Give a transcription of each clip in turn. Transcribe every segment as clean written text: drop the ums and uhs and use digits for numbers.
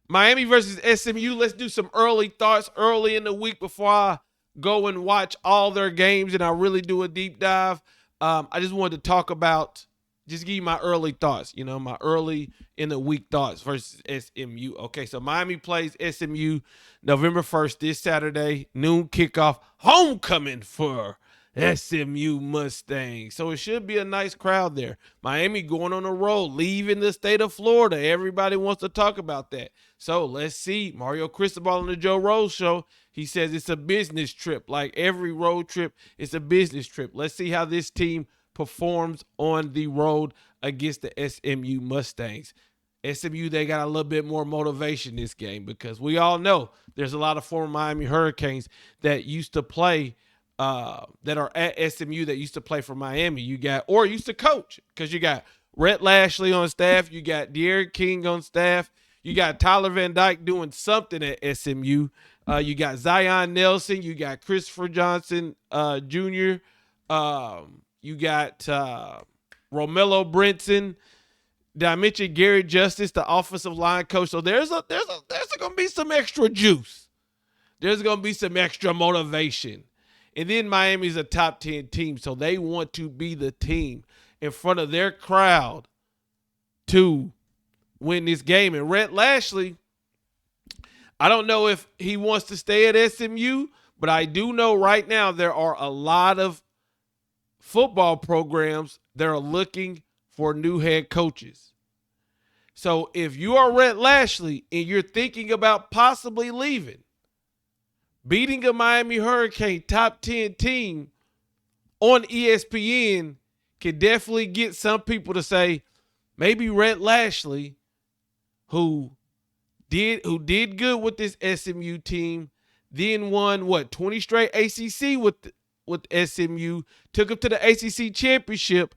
Miami versus SMU. Let's do some early thoughts early in the week before I go and watch all their games and I really do a deep dive. I just wanted to talk about, just give you my early thoughts, my early in the week thoughts versus SMU. Okay, so Miami plays SMU November 1st, this Saturday, noon kickoff, homecoming for SMU Mustangs. So it should be a nice crowd there. Miami going on the road, leaving the state of Florida. Everybody wants to talk about that. So let's see. Mario Cristobal on the Joe Rose show, he says it's a business trip. Like every road trip, it's a business trip. Let's see how this team performs on the road against the SMU Mustangs. SMU, they got a little bit more motivation this game because we all know there's a lot of former Miami Hurricanes that used to play, that are at SMU that used to play for Miami. You got, or used to coach, because you got Rhett Lashley on staff. You got De'Aaron King on staff. You got Tyler Van Dyke doing something at SMU. You got Zion Nelson. You got Christopher Johnson Jr. You got Romello Brinson. Did I mention Gary Justice, the offensive line coach? So there's going to be some extra juice. There's going to be some extra motivation. And then Miami's a top 10 team, so they want to be the team in front of their crowd to win this game. And Rhett Lashley, I don't know if he wants to stay at SMU, but I do know right now there are a lot of football programs that are looking for new head coaches. So if you are Rhett Lashley and you're thinking about possibly leaving, beating a Miami Hurricane top 10 team on ESPN can definitely get some people to say, maybe Rhett Lashley, who did good with this SMU team, then won 20 straight ACC with SMU, took him to the ACC championship.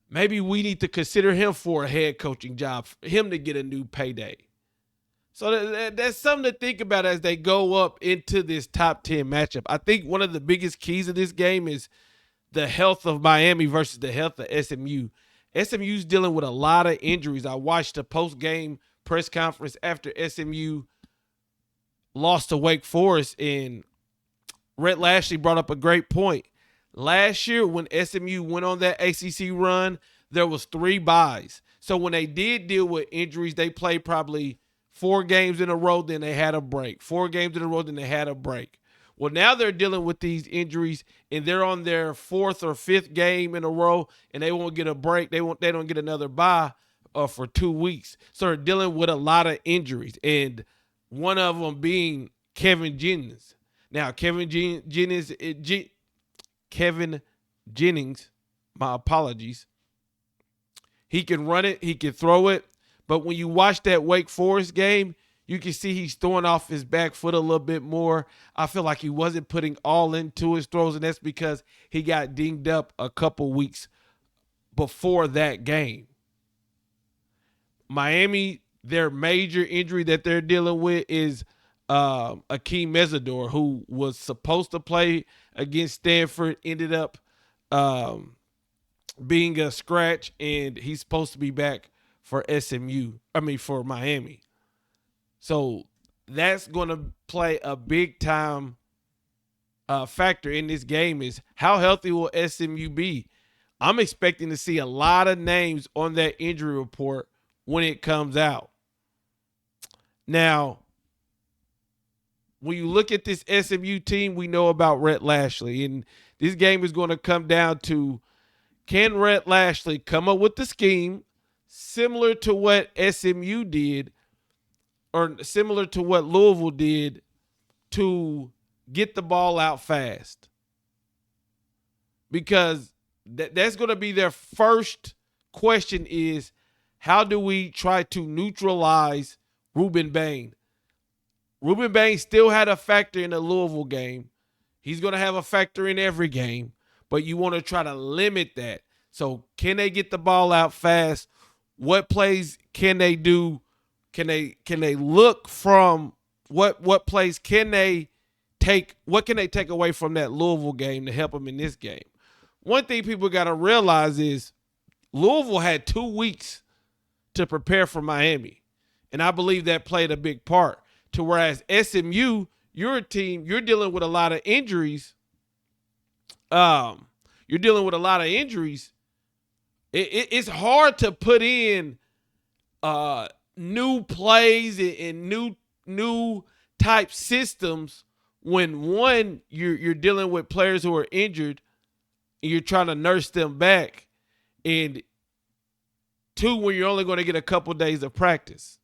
Maybe we need to consider him for a head coaching job, for him to get a new payday. So that's something to think about as they go up into this top 10 matchup. I think one of the biggest keys of this game is the health of Miami versus the health of SMU. SMU's dealing with a lot of injuries. I watched the post-game press conference after SMU lost to Wake Forest, and Rhett Lashley brought up a great point. Last year, when SMU went on that ACC run, there was 3 byes. So when they did deal with injuries, they played probably 4 games in a row, then they had a break. 4 games in a row, then they had a break. Well, now they're dealing with these injuries, and they're on their 4th or 5th game in a row, and they won't get a break. They don't get another bye for 2 weeks. So they're dealing with a lot of injuries, and one of them being Kevin Jennings. Now, Kevin Jennings, my apologies. He can run it, he can throw it, but when you watch that Wake Forest game, you can see he's throwing off his back foot a little bit more. I feel like he wasn't putting all into his throws, and that's because he got dinged up a couple weeks before that game. Miami, their major injury that they're dealing with is Akeem Mesidor, who was supposed to play against Stanford, ended up being a scratch, and he's supposed to be back for for Miami. So that's going to play a big time factor in this game, is how healthy will SMU be? I'm expecting to see a lot of names on that injury report when it comes out. Now, when you look at this SMU team, we know about Rhett Lashley, and this game is going to come down to, can Rhett Lashley come up with the scheme similar to what SMU did, or similar to what Louisville did, to get the ball out fast? Because that's going to be their first question, is how do we try to neutralize Ruben Bain? Ruben Bain still had a factor in the Louisville game. He's going to have a factor in every game, but you want to try to limit that. So can they get the ball out fast? What plays can they do? Can they look from what plays can they take? What can they take away from that Louisville game to help them in this game? One thing people got to realize is Louisville had 2 weeks to prepare for Miami. And I believe that played a big part. To whereas SMU, your team, you're dealing with a lot of injuries. You're dealing with a lot of injuries. It's hard to put in new plays and new type systems when one you're dealing with players who are injured and you're trying to nurse them back, and two, when you're only going to get a couple days of practice.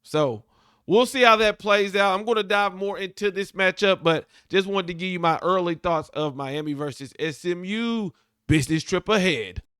So we'll see how that plays out. I'm going to dive more into this matchup, but just wanted to give you my early thoughts of Miami versus SMU. Business trip ahead.